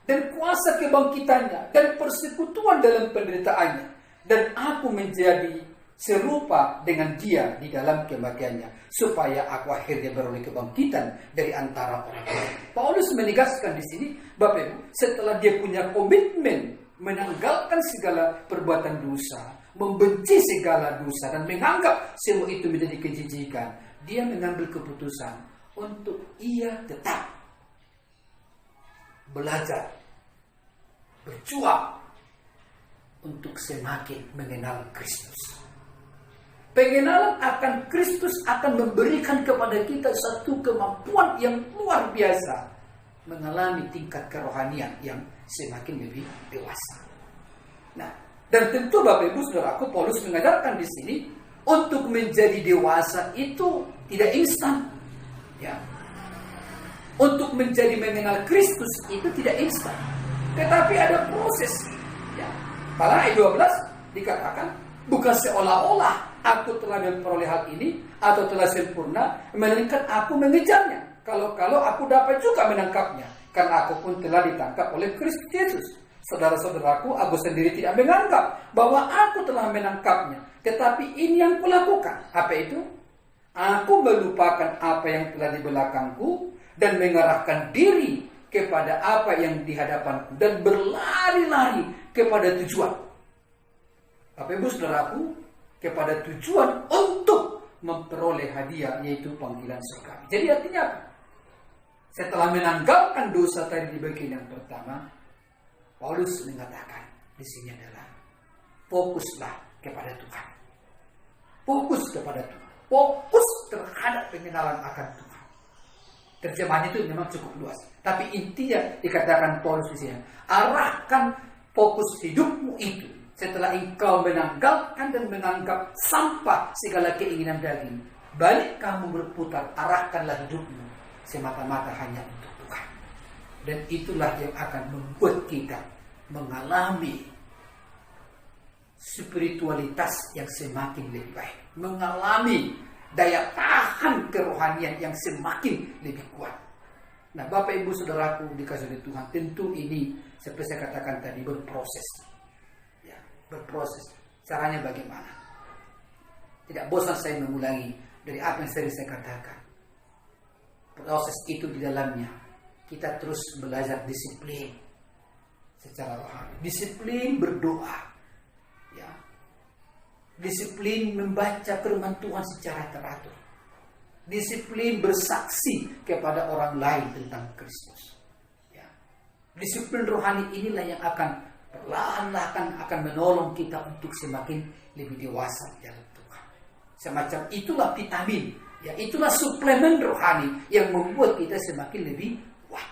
dan kuasa kebangkitannya dan persekutuan dalam penderitaannya, dan aku menjadi serupa dengan Dia di dalam kematiannya, supaya aku akhirnya beroleh kebangkitan dari antara orang-orang. Paulus menegaskan di sini, Bapak Ibu, setelah dia punya komitmen menanggalkan segala perbuatan dosa, membenci segala dosa, dan menganggap semua itu menjadi kejijikan, dia mengambil keputusan untuk ia tetap belajar berjuang untuk semakin mengenal Kristus. Pengenalan akan Kristus akan memberikan kepada kita satu kemampuan yang luar biasa, mengalami tingkat kerohanian yang semakin lebih dewasa. Nah, dan tentu Bapak Ibu Saudaraku, Paulus mengajarkan di sini untuk menjadi dewasa itu tidak instan. Ya. Untuk menjadi mengenal Kristus itu tidak instan, tetapi ada proses. Ya. Pada ayat 12 dikatakan, bukan seolah-olah aku telah memperoleh hal ini atau telah sempurna, melainkan aku mengejarnya. Kalau aku dapat juga menangkapnya, karena aku pun telah ditangkap oleh Kristus Yesus. Saudara-saudaraku, aku sendiri tidak menganggap bahwa aku telah menangkapnya, tetapi ini yang kulakukan. Apa itu? Aku melupakan apa yang telah di belakangku dan mengarahkan diri kepada apa yang di hadapanku dan berlari-lari kepada tujuan. Bapak Ibu Saudaraku, kepada tujuan untuk memperoleh hadiah, yaitu panggilan surga. Jadi artinya apa? Setelah menanggalkan dosa tadi di bagian yang pertama, Paulus mengatakan di sini adalah fokuslah kepada Tuhan. Fokus kepada Tuhan. Fokus terhadap pengenalan akan Tuhan. Terjemahan itu memang cukup luas, tapi intinya dikatakan Paulus di sini, arahkan fokus hidupmu itu. Setelah engkau menanggalkan dan menganggap sampah segala keinginan daging, balik kamu berputar, arahkanlah hidupmu semata-mata hanya untuk Tuhan. Dan itulah yang akan membuat kita mengalami spiritualitas yang semakin lebih baik, mengalami daya tahan kerohanian yang semakin lebih kuat. Nah, Bapak Ibu Saudaraku dikasih oleh Tuhan, tentu ini seperti saya katakan tadi berproses. Berproses. Caranya bagaimana? Tidak bosan saya mengulangi dari apa yang sering saya katakan. Proses itu di dalamnya kita terus belajar disiplin secara rohani, disiplin berdoa, ya, disiplin membaca firman Tuhan secara teratur, disiplin bersaksi kepada orang lain tentang Kristus. Ya. Disiplin rohani inilah yang akan perlahan-lahan akan menolong kita untuk semakin lebih dewasa di dalam Tuhan. Semacam itulah vitamin, ya, itulah suplemen rohani yang membuat kita semakin lebih kuat.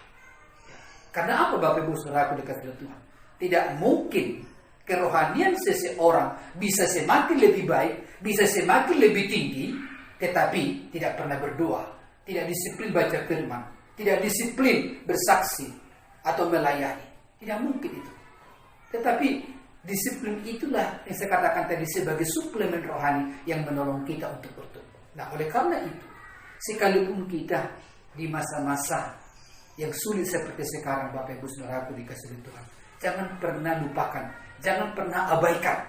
Ya. Karena apa Bapak Ibu Saudaraku dekat Tuhan? Tidak mungkin kerohanian seseorang bisa semakin lebih baik, bisa semakin lebih tinggi, tetapi tidak pernah berdoa, tidak disiplin baca firman, tidak disiplin bersaksi atau melayani. Tidak mungkin itu. Tetapi disiplin itulah yang saya katakan tadi sebagai suplemen rohani yang menolong kita untuk bertumbuh. Nah, oleh karena itu, sekalipun kita di masa-masa yang sulit seperti sekarang, Bapak Ibu Saudaraku dikasihi Tuhan, jangan pernah lupakan, jangan pernah abaikan,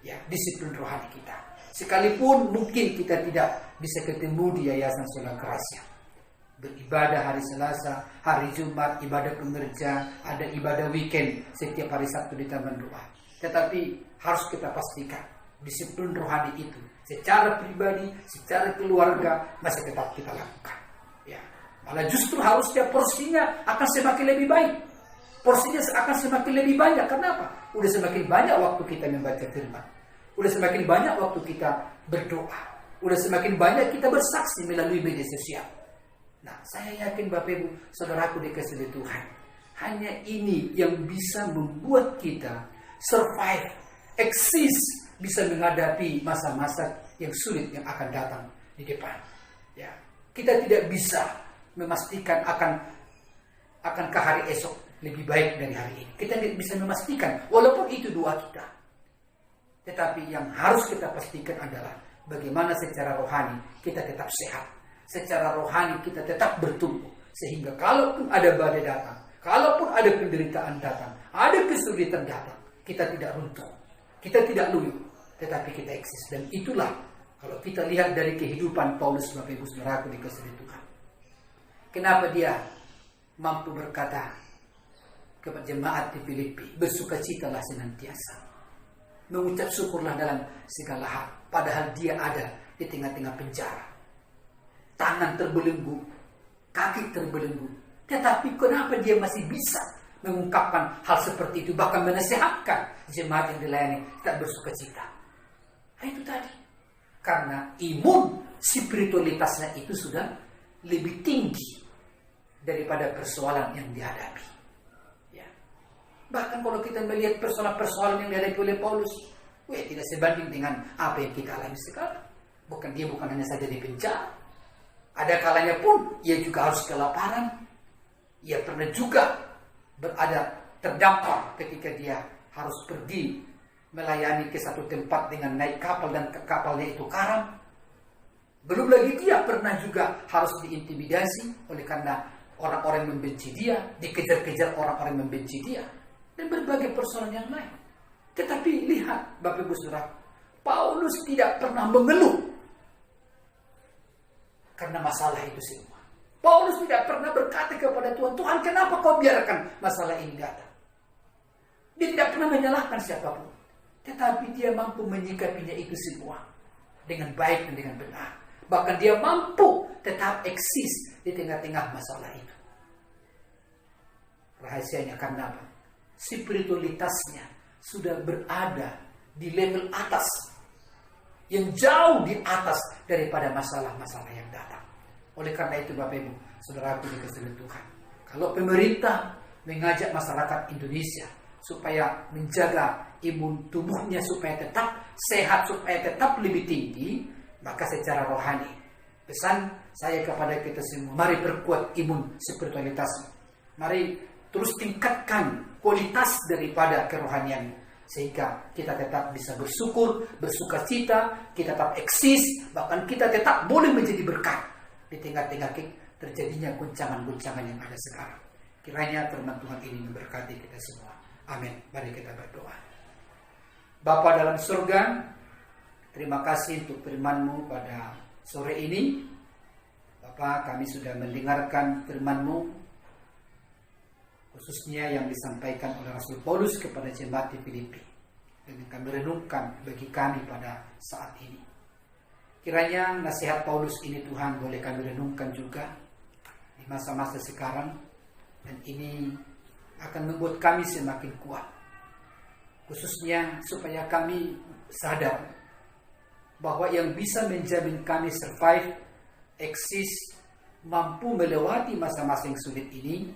ya, disiplin rohani kita. Sekalipun mungkin kita tidak bisa ketemu di Yayasan Sola Gracia, beribadah hari Selasa, hari Jumat, ibadah pengerja, ada ibadah weekend setiap hari Sabtu di Taman Doa. Tetapi harus kita pastikan disiplin rohani itu secara pribadi, secara keluarga masih tetap kita lakukan. Ya, malah justru harusnya porsinya akan semakin lebih baik. Porsinya akan semakin lebih banyak. Kenapa? Udah semakin banyak waktu kita membaca firman. Udah semakin banyak waktu kita berdoa. Udah semakin banyak kita bersaksi melalui media sosial. Nah, saya yakin Bapak Ibu Saudaraku dikasihi Tuhan, hanya ini yang bisa membuat kita survive, eksis, bisa menghadapi masa-masa yang sulit yang akan datang di depan. Ya, kita tidak bisa memastikan akankah hari esok lebih baik dari hari ini. Kita tidak bisa memastikan, walaupun itu doa kita. Tetapi yang harus kita pastikan adalah bagaimana secara rohani kita tetap sehat. Secara rohani kita tetap bertumbuh. Sehingga kalaupun ada badai datang, kalaupun ada penderitaan datang, ada kesulitan datang, kita tidak runtuh, kita tidak loyo, tetapi kita eksis. Dan itulah kalau kita lihat dari kehidupan Paulus, Bapak Ibu Saudaraku dikasihi Tuhan, kenapa dia mampu berkata kepada jemaat di Filipi, bersukacitalah senantiasa, mengucap syukurlah dalam segala hal, padahal dia ada di tengah-tengah penjara, tangan terbelenggu, kaki terbelenggu, tetapi kenapa dia masih bisa mengungkapkan hal seperti itu, bahkan menasihatkan jemaat yang dilayani tidak bersuka cita. Nah, itu tadi. Karena imun spiritualitasnya itu sudah lebih tinggi daripada persoalan yang dihadapi. Ya. Bahkan kalau kita melihat persoalan-persoalan yang dihadapi oleh Paulus, tidak sebanding dengan apa yang kita alami sekarang. Dia bukan hanya saja di penjara. Ada kalanya pun ia juga harus kelaparan. Ia pernah juga berada terdampak ketika dia harus pergi melayani ke satu tempat dengan naik kapal dan kapalnya itu karam. Belum lagi dia pernah juga harus diintimidasi oleh karena orang-orang yang membenci dia, dikejar-kejar orang-orang yang membenci dia, dan berbagai persoalan yang lain. Tetapi lihat Bapak Ibu Saudara, Paulus tidak pernah mengeluh karena masalah itu semua. Paulus tidak pernah berkata kepada Tuhan, Tuhan kenapa kau biarkan masalah ini datang? Dia tidak pernah menyalahkan siapapun. Tetapi dia mampu menyikapinya itu semua dengan baik dan dengan benar. Bahkan dia mampu tetap eksis di tengah-tengah masalah itu. Rahasianya karena apa? Spiritualitasnya sudah berada di level atas, yang jauh di atas daripada masalah-masalah yang datang. Oleh karena itu Bapak Ibu, saudaraku dikasihi Tuhan, kalau pemerintah mengajak masyarakat Indonesia supaya menjaga imun tubuhnya supaya tetap sehat, supaya tetap lebih tinggi, maka secara rohani pesan saya kepada kita semua, mari perkuat imun spiritualitas. Mari terus tingkatkan kualitas daripada kerohanian, sehingga kita tetap bisa bersyukur, bersuka cita, kita tetap eksis, bahkan kita tetap boleh menjadi berkat di tengah-tengah terjadinya guncangan-guncangan yang ada sekarang. Kiranya firman Tuhan ini memberkati kita semua. Amin. Mari kita berdoa. Bapa dalam surga, terima kasih untuk firman-Mu pada sore ini. Bapa, kami sudah mendengarkan firman-Mu, khususnya yang disampaikan oleh Rasul Paulus kepada jemaat di Filipi, dan kami renungkan bagi kami pada saat ini. Kiranya nasihat Paulus ini Tuhan boleh kami renungkan juga di masa-masa sekarang, dan ini akan membuat kami semakin kuat, khususnya supaya kami sadar bahwa yang bisa menjamin kami survive, eksis, mampu melewati masa-masa yang sulit ini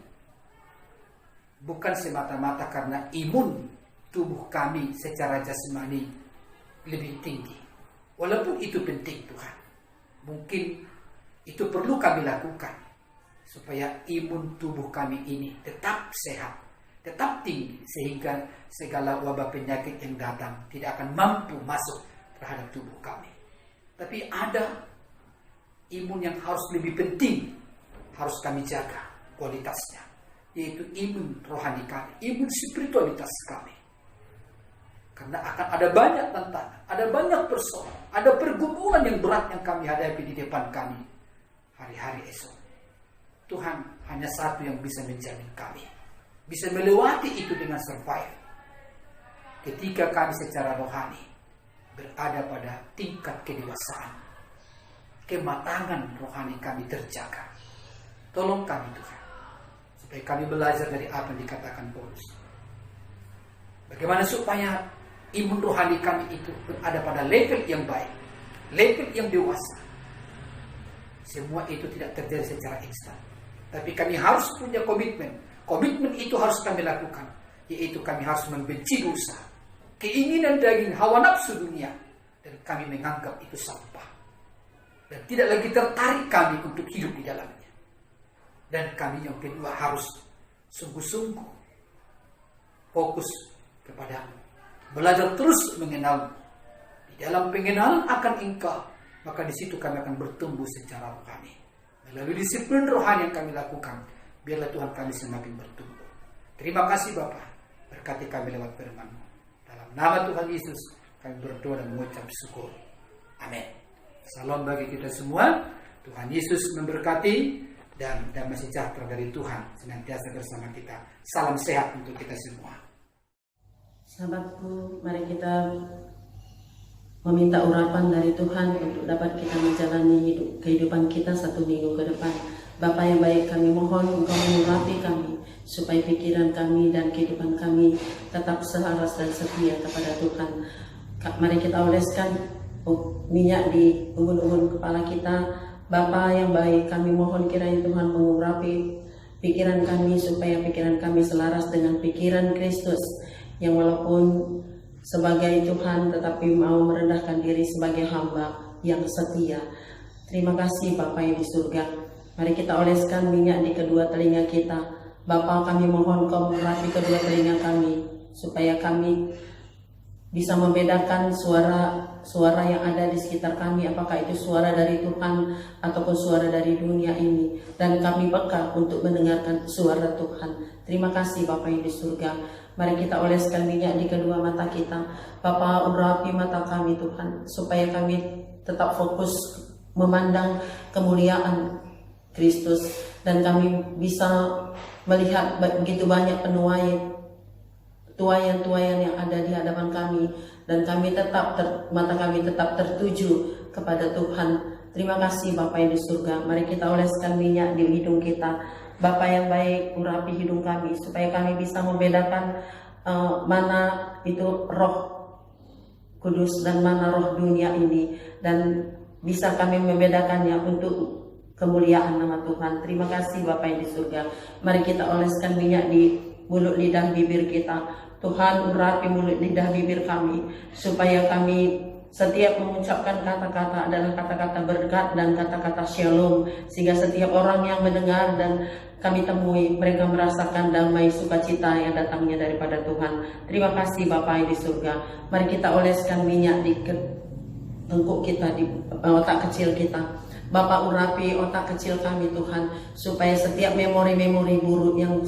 bukan semata-mata karena imun tubuh kami secara jasmani lebih tinggi. Walaupun itu penting Tuhan, mungkin itu perlu kami lakukan supaya imun tubuh kami ini tetap sehat, tetap tinggi, sehingga segala wabah penyakit yang datang tidak akan mampu masuk terhadap tubuh kami. Tapi ada imun yang harus lebih penting, harus kami jaga kualitasnya, yaitu imun rohani kami, imun spiritualitas kami. Karena akan ada banyak tantangan, ada banyak persoalan, ada pergumulan yang berat yang kami hadapi di depan kami hari-hari esok. Tuhan hanya satu yang bisa menjamin kami, bisa melewati itu dengan survive. Ketika kami secara rohani berada pada tingkat kedewasaan, kematangan rohani kami terjaga. Tolong kami Tuhan, supaya kami belajar dari apa yang dikatakan Paulus. Bagaimana supaya imun rohani kami itu berada pada level yang baik, level yang dewasa. Semua itu tidak terjadi secara instan, tapi kami harus punya komitmen. Komitmen itu harus kami lakukan, yaitu kami harus membenci dosa, keinginan daging, hawa nafsu dunia, dan kami menganggap itu sampah, dan tidak lagi tertarik kami untuk hidup di dalamnya. Dan kami yang kedua harus sungguh-sungguh fokus kepadamu, belajar terus mengenalmu. Di dalam pengenalan akan Engkau, maka di situ kami akan bertumbuh secara rohani. Melalui disiplin rohani yang kami lakukan, biarlah Tuhan kami semakin bertumbuh. Terima kasih Bapa, berkati kami lewat firman-Mu. Dalam nama Tuhan Yesus kami berdoa dan mengucap syukur. Amin. Salam bagi kita semua. Tuhan Yesus memberkati, dan damai sejahtera dari Tuhan senantiasa bersama kita. Salam sehat untuk kita semua. Sahabatku, mari kita meminta urapan dari Tuhan untuk dapat kita menjalani kehidupan kita 1 minggu ke depan. Bapa yang baik, kami mohon Engkau mengurapi kami supaya pikiran kami dan kehidupan kami tetap selaras dan setia kepada Tuhan. Mari kita oleskan minyak di ubun-ubun kepala kita. Bapa yang baik, kami mohon kiranya Tuhan mengurapi pikiran kami supaya pikiran kami selaras dengan pikiran Kristus yang walaupun sebagai Tuhan tetapi mau merendahkan diri sebagai hamba yang setia. Terima kasih Bapa yang di surga. Mari kita oleskan minyak di kedua telinga kita. Bapa, kami mohon Kau mengurapi kedua telinga kami supaya kami bisa membedakan suara yang ada di sekitar kami, apakah itu suara dari Tuhan ataupun suara dari dunia ini, dan kami peka untuk mendengarkan suara Tuhan. Terima kasih Bapa yang di surga. Mari kita oleskan minyak di kedua mata kita. Bapa, urapi mata kami Tuhan, supaya kami tetap fokus memandang kemuliaan Kristus, dan kami bisa melihat begitu banyak tuayan yang ada di hadapan kami, dan kami tetap mata kami tetap tertuju kepada Tuhan. Terima kasih Bapa yang di surga. Mari kita oleskan minyak di hidung kita. Bapa yang baik, urapi hidung kami supaya kami bisa membedakan mana itu roh kudus dan mana roh dunia ini, dan bisa kami membedakannya untuk kemuliaan nama Tuhan. Terima kasih Bapa yang di surga. Mari kita oleskan minyak di mulut lidah bibir kita. Tuhan, urapi mulut lidah bibir kami supaya kami setiap mengucapkan kata-kata adalah kata-kata berkat dan kata-kata shalom, sehingga setiap orang yang mendengar dan kami temui mereka merasakan damai sukacita yang datangnya daripada Tuhan. Terima kasih Bapa yang di surga. Mari kita oleskan minyak di tengkuk kita, di otak kecil kita. Bapa, urapi otak kecil kami Tuhan, supaya setiap memori-memori buruk yang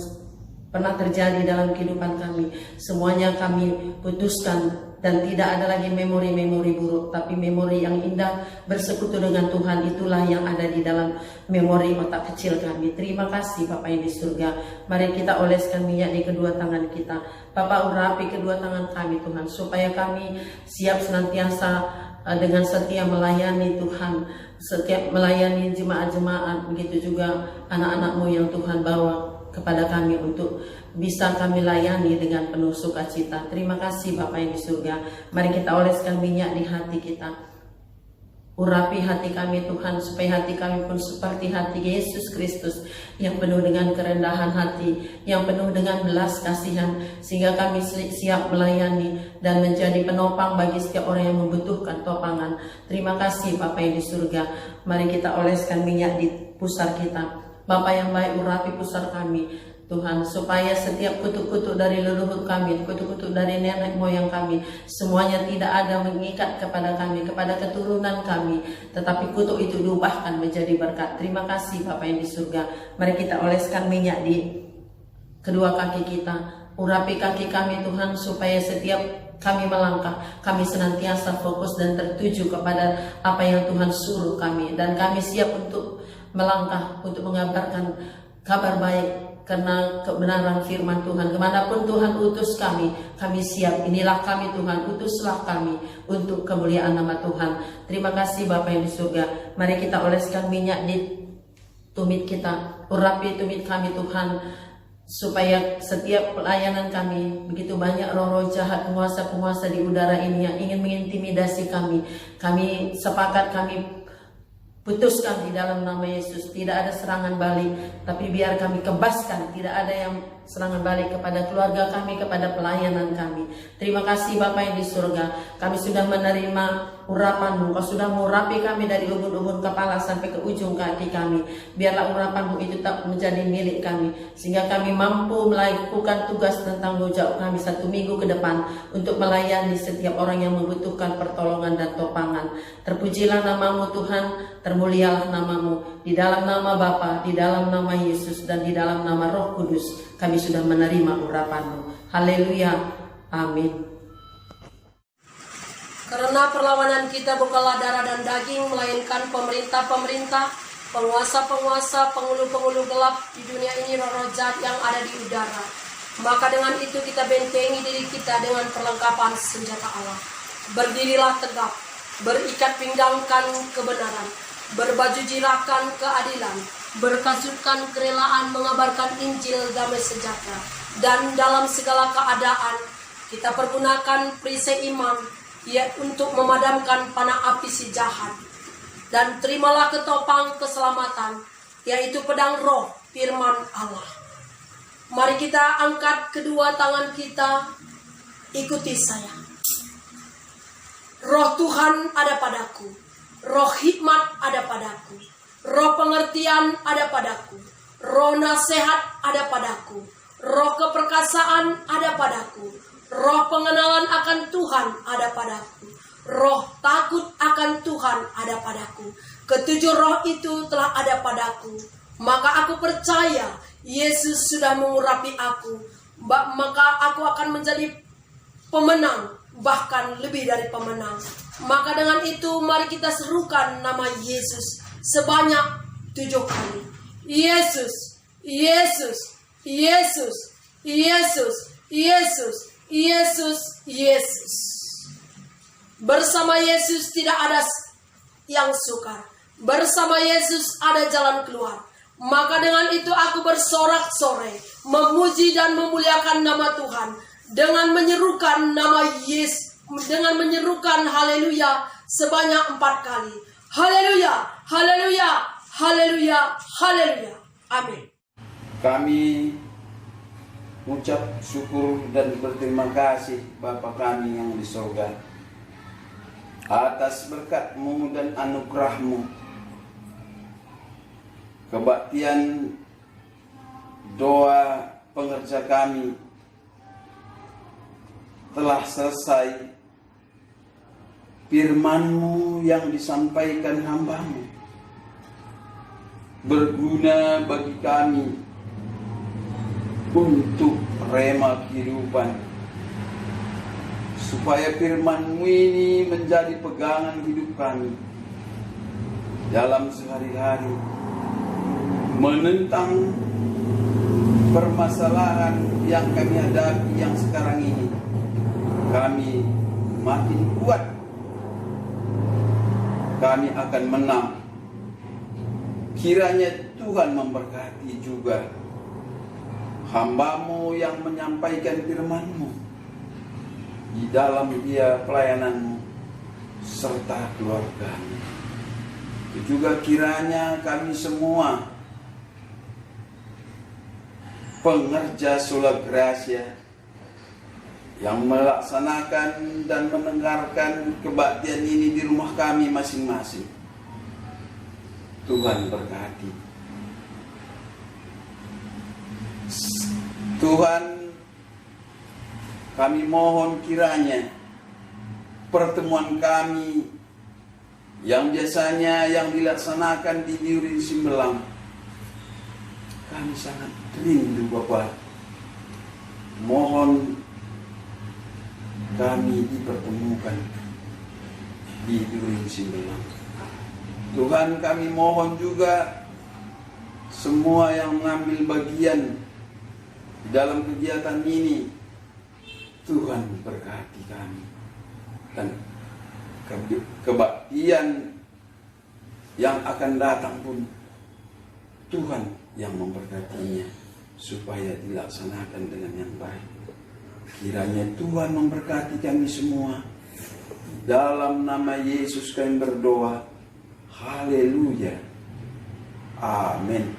pernah terjadi dalam kehidupan kami, semuanya kami putuskan, dan tidak ada lagi memori-memori buruk, tapi memori yang indah bersekutu dengan Tuhan, itulah yang ada di dalam memori otak kecil kami. Terima kasih Bapa yang di surga. Mari kita oleskan minyak di kedua tangan kita. Bapa, urapi kedua tangan kami Tuhan, supaya kami siap senantiasa dengan setia melayani Tuhan, setiap melayani jemaat-jemaat, begitu juga anak-anak-Mu yang Tuhan bawa kepada kami untuk bisa kami layani dengan penuh sukacita. Terima kasih Bapa yang di surga. Mari kita oleskan minyak di hati kita. Urapi hati kami Tuhan, supaya hati kami pun seperti hati Yesus Kristus, yang penuh dengan kerendahan hati, yang penuh dengan belas kasihan, sehingga kami siap melayani dan menjadi penopang bagi setiap orang yang membutuhkan topangan. Terima kasih Bapa yang di surga. Mari kita oleskan minyak di pusar kita. Bapa yang baik, urapi pusar kami Tuhan, supaya setiap kutuk-kutuk dari leluhur kami, kutuk-kutuk dari nenek moyang kami, semuanya tidak ada mengikat kepada kami, kepada keturunan kami, tetapi kutuk itu diubahkan menjadi berkat. Terima kasih Bapa yang di surga. Mari kita oleskan minyak di kedua kaki kita. Urapi kaki kami Tuhan, supaya setiap kami melangkah, kami senantiasa fokus dan tertuju kepada apa yang Tuhan suruh kami, dan kami siap untuk melangkah untuk mengabarkan kabar baik karena kebenaran firman Tuhan. Kemanapun Tuhan utus kami siap. Inilah kami Tuhan, utuslah kami untuk kemuliaan nama Tuhan. Terima kasih Bapa yang di surga. Mari kita oleskan minyak di tumit kita. Urapi tumit kami Tuhan, supaya setiap pelayanan kami, begitu banyak roh-roh jahat, penguasa-penguasa di udara ini yang ingin mengintimidasi kami. Kami sepakat, kami putuskan di dalam nama Yesus, tidak ada serangan balik, tapi biar kami kebaskan, tidak ada yang serangan balik kepada keluarga kami, kepada pelayanan kami. Terima kasih Bapa yang di surga. Kami sudah menerima urapan-Mu. Kau sudah mengurapi kami dari ubun-ubun kepala sampai ke ujung kaki kami. Biarlah urapan-Mu itu tetap menjadi milik kami, sehingga kami mampu melakukan tugas dan tanggung jawab kami 1 minggu ke depan untuk melayani setiap orang yang membutuhkan pertolongan dan topangan. Terpujilah nama-Mu Tuhan, termulialah nama-Mu. Di dalam nama Bapa, di dalam nama Yesus, dan di dalam nama Roh Kudus, kami sudah menerima urapan-Mu. Haleluya. Amin. Karena perlawanan kita bukanlah darah dan daging, melainkan pemerintah-pemerintah, penguasa-penguasa, penghulu-penghulu gelap di dunia ini, roh-roh jahat yang ada di udara. Maka dengan itu kita bentengi diri kita dengan perlengkapan senjata Allah. Berdirilah tegap, berikat pinggangkan kebenaran, berbaju jirakan keadilan, berkasutkan kerelaan mengabarkan Injil damai sejahtera. Dan dalam segala keadaan kita pergunakan perisai iman untuk memadamkan panah api si jahat. Dan terimalah ketopang keselamatan, yaitu pedang roh firman Allah. Mari kita angkat kedua tangan kita, ikuti saya. Roh Tuhan ada padaku, roh hikmat ada padaku, roh pengertian ada padaku, roh nasihat ada padaku, roh keperkasaan ada padaku, roh pengenalan akan Tuhan ada padaku, roh takut akan Tuhan ada padaku. Ketujuh roh itu telah ada padaku. Maka aku percaya Yesus sudah mengurapi aku. Maka aku akan menjadi pemenang, bahkan lebih dari pemenang. Maka dengan itu mari kita serukan nama Yesus sebanyak 7 kali. Yesus, Yesus, Yesus, Yesus, Yesus, Yesus, Yesus. Bersama Yesus tidak ada yang sukar. Bersama Yesus ada jalan keluar. Maka dengan itu aku bersorak-sorai, memuji dan memuliakan nama Tuhan dengan menyerukan nama Yesus, dengan menyerukan haleluya sebanyak 4 kali. Haleluya, haleluya, haleluya, haleluya. Amin. Kami ucap syukur dan berterima kasih Bapa kami yang di surga atas berkat-Mu dan anugerah-Mu. Kebaktian doa pengerja kami telah selesai. Firman-Mu yang disampaikan hamba-Mu berguna bagi kami untuk rema kehidupan, supaya firman-Mu ini menjadi pegangan hidup kami dalam sehari-hari, menentang permasalahan yang kami hadapi yang sekarang ini. Kami makin kuat, kami akan menang. Kiranya Tuhan memberkati juga hamba-Mu yang menyampaikan firman-Mu di dalam dia pelayanan-Mu serta keluarga-Mu. Juga kiranya kami semua pengerja Sola Gracia yang melaksanakan dan mendengarkan kebaktian ini di rumah kami masing-masing, Tuhan berkati. Tuhan, kami mohon kiranya pertemuan kami yang biasanya yang dilaksanakan di Diuri Simbelang, kami sangat rindu Bapak. Mohon kami dipertemukan di Diuri Simbelang. Tuhan, kami mohon juga semua yang mengambil bagian di dalam kegiatan ini, Tuhan berkati kami, dan kebaktian yang akan datang pun Tuhan yang memberkatinya supaya dilaksanakan dengan yang baik. Kiranya Tuhan memberkati kami semua. Dalam nama Yesus kami berdoa. Haleluya. Amin.